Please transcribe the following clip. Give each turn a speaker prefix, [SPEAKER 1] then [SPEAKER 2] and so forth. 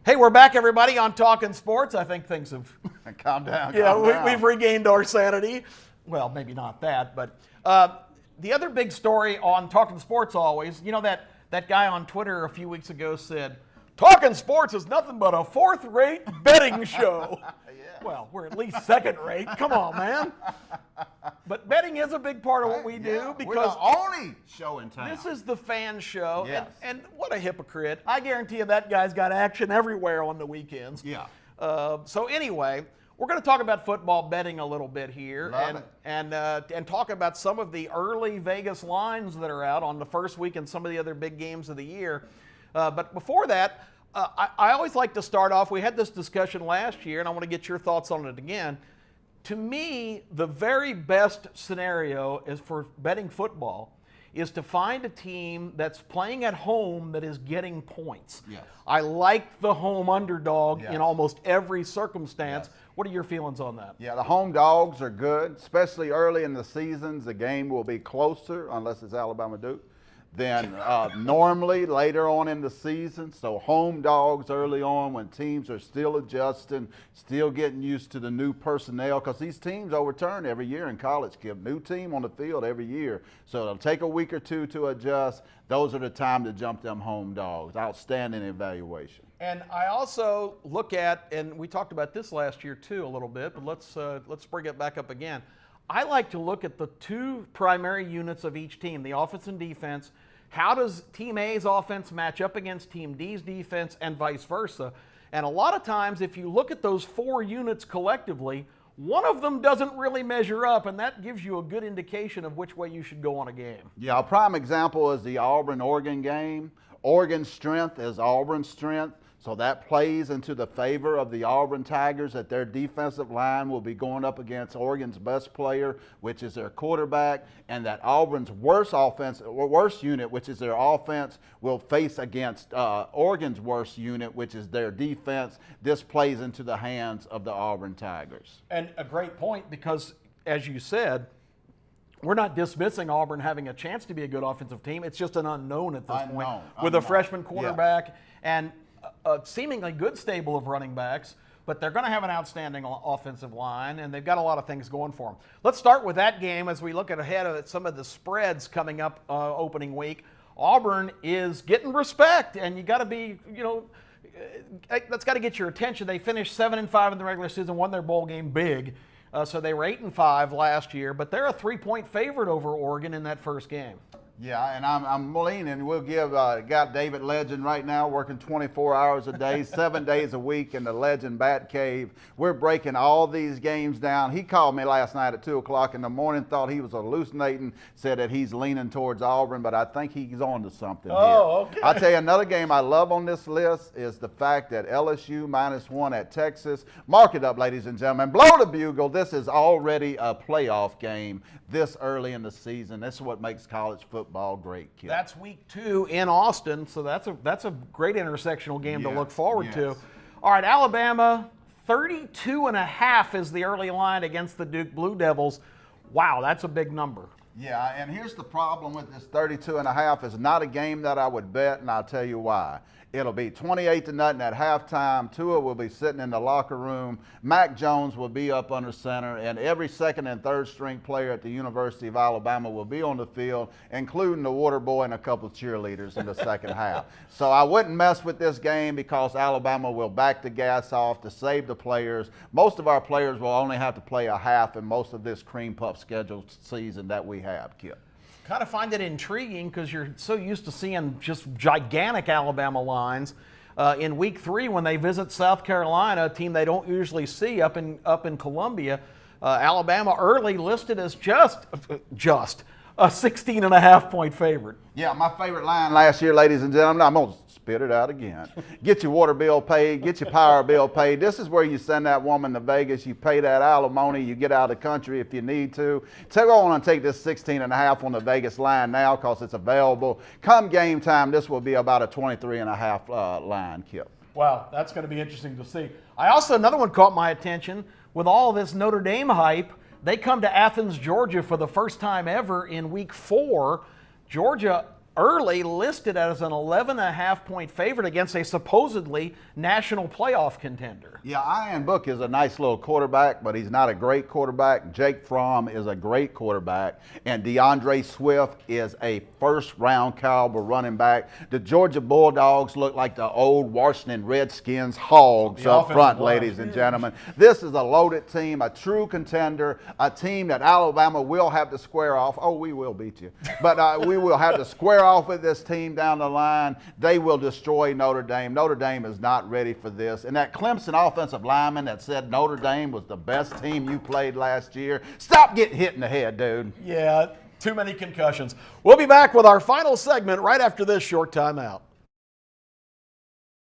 [SPEAKER 1] Hey, we're back, everybody, on Talking Sports. I think things have
[SPEAKER 2] Calm down.
[SPEAKER 1] yeah,
[SPEAKER 2] calm down.
[SPEAKER 1] we've regained our sanity. Well, maybe not that, but the other big story on Talking Sports always, you know that guy on Twitter a few weeks ago said, Talking Sports is nothing but a fourth-rate betting show.
[SPEAKER 2] Yeah.
[SPEAKER 1] Well, we're at least second-rate. Come on, man. But betting is a big part of what we do
[SPEAKER 2] Yeah,
[SPEAKER 1] because
[SPEAKER 2] we're the only show in town.
[SPEAKER 1] this is the fan show.
[SPEAKER 2] Yes.
[SPEAKER 1] And what a hypocrite. I guarantee you that guy's got action everywhere on the weekends.
[SPEAKER 2] Yeah.
[SPEAKER 1] So anyway, we're going to talk about football betting a little bit here,
[SPEAKER 2] Love it.
[SPEAKER 1] and talk about some of the early Vegas lines that are out on the first week and some of the other big games of the year. But before that, I always like to start off. We had this discussion last year, and I want to get your thoughts on it again. To me, the very best scenario is for betting football is to find a team that's playing at home that is getting points.
[SPEAKER 2] Yes.
[SPEAKER 1] I like the home underdog
[SPEAKER 2] Yes.
[SPEAKER 1] in almost every circumstance.
[SPEAKER 2] Yes.
[SPEAKER 1] What are your feelings on that?
[SPEAKER 2] Yeah, the home dogs are good, especially early in the seasons. The game will be closer, unless it's Alabama Duke, than normally later on in the season. So home dogs early on when teams are still adjusting, still getting used to the new personnel, because these teams overturn every year in college, Kip. New team on the field every year. So it'll take a week or two to adjust. Those are the time to jump them home dogs. Outstanding evaluation.
[SPEAKER 1] And I also look at, and we talked about this last year too a little bit, but let's bring it back up again. I like to look at the two primary units of each team, the offense and defense. How does Team A's offense match up against Team D's defense and vice versa? And a lot of times, if you look at those four units collectively, one of them doesn't really measure up, and that gives you a good indication of which way you should go on a game.
[SPEAKER 2] Yeah, a prime example is the Auburn-Oregon game. Oregon's strength is Auburn's strength. So that plays into the favor of the Auburn Tigers, that their defensive line will be going up against Oregon's best player, which is their quarterback, and that Auburn's worst unit, which is their offense, will face against Oregon's worst unit, which is their defense. This plays into the hands of the Auburn Tigers.
[SPEAKER 1] And a great point because, as you said, we're not dismissing Auburn having a chance to be a good offensive team. It's just an unknown at this point with a freshman quarterback and a seemingly good stable of running backs, but they're going to have an outstanding offensive line, and they've got a lot of things going for them. Let's start with that game as we look ahead at some of the spreads coming up opening week. Auburn is getting respect, and you got to be, that's got to get your attention. They finished 7-5 in the regular season, won their bowl game big. So they were 8-5 last year, but they're a 3-point favorite over Oregon in that first game.
[SPEAKER 2] Yeah, and I'm leaning. We'll give got David Legend right now working 24 hours a day, 7 days a week in the Legend Bat Cave. We're breaking all these games down. He called me last night at 2 o'clock in the morning, thought he was hallucinating, said that he's leaning towards Auburn, but I think he's on to something here.
[SPEAKER 1] Okay.
[SPEAKER 2] I'll tell you another game I love on this list is the fact that LSU -1 at Texas. Mark it up, ladies and gentlemen. Blow the bugle. This is already a playoff game this early in the season. This is what makes college football great, kid.
[SPEAKER 1] That's week 2 in Austin, so that's a great intersectional game to look forward to. All right, Alabama, 32.5 is the early line against the Duke Blue Devils. Wow, that's a big number.
[SPEAKER 2] Yeah, and here's the problem with this 32.5. It's not a game that I would bet, and I'll tell you why. It'll be 28-0 at halftime. Tua will be sitting in the locker room. Mac Jones will be up under center, and every second and third string player at the University of Alabama will be on the field, including the water boy and a couple of cheerleaders in the second half. So I wouldn't mess with this game because Alabama will back the gas off to save the players. Most of our players will only have to play a half in most of this cream puff schedule season that we have, Kip.
[SPEAKER 1] Kind of find it intriguing because you're so used to seeing just gigantic Alabama lines. In week 3, when they visit South Carolina, a team they don't usually see up in Columbia, Alabama early listed as just a 16.5-point favorite.
[SPEAKER 2] Yeah, my favorite line last year, ladies and gentlemen, I'm going to spit it out again. Get your water bill paid, get your power bill paid. This is where you send that woman to Vegas, you pay that alimony, you get out of the country if you need to. So go on and take this 16.5 on the Vegas line now because it's available. Come game time, this will be about a 23.5 line, Kip.
[SPEAKER 1] Wow, that's going to be interesting to see. Another one caught my attention with all this Notre Dame hype. They come to Athens, Georgia for the first time ever in week 4. Georgia early listed as an 11.5-point favorite against a supposedly national playoff contender.
[SPEAKER 2] Yeah, Ian Book is a nice little quarterback, but he's not a great quarterback. Jake Fromm is a great quarterback, and DeAndre Swift is a first-round caliber running back. The Georgia Bulldogs look like the old Washington Redskins hogs up front, ladies and gentlemen. This is a loaded team, a true contender, a team that Alabama will have to square off. Oh, we will beat you. But we will have to square off with this team down the line. They will destroy Notre Dame. Notre Dame is not ready for this. And that Clemson offensive lineman that said Notre Dame was the best team you played last year, stop getting hit in the head, dude.
[SPEAKER 1] Yeah, too many concussions. We'll be back with our final segment right after this short timeout.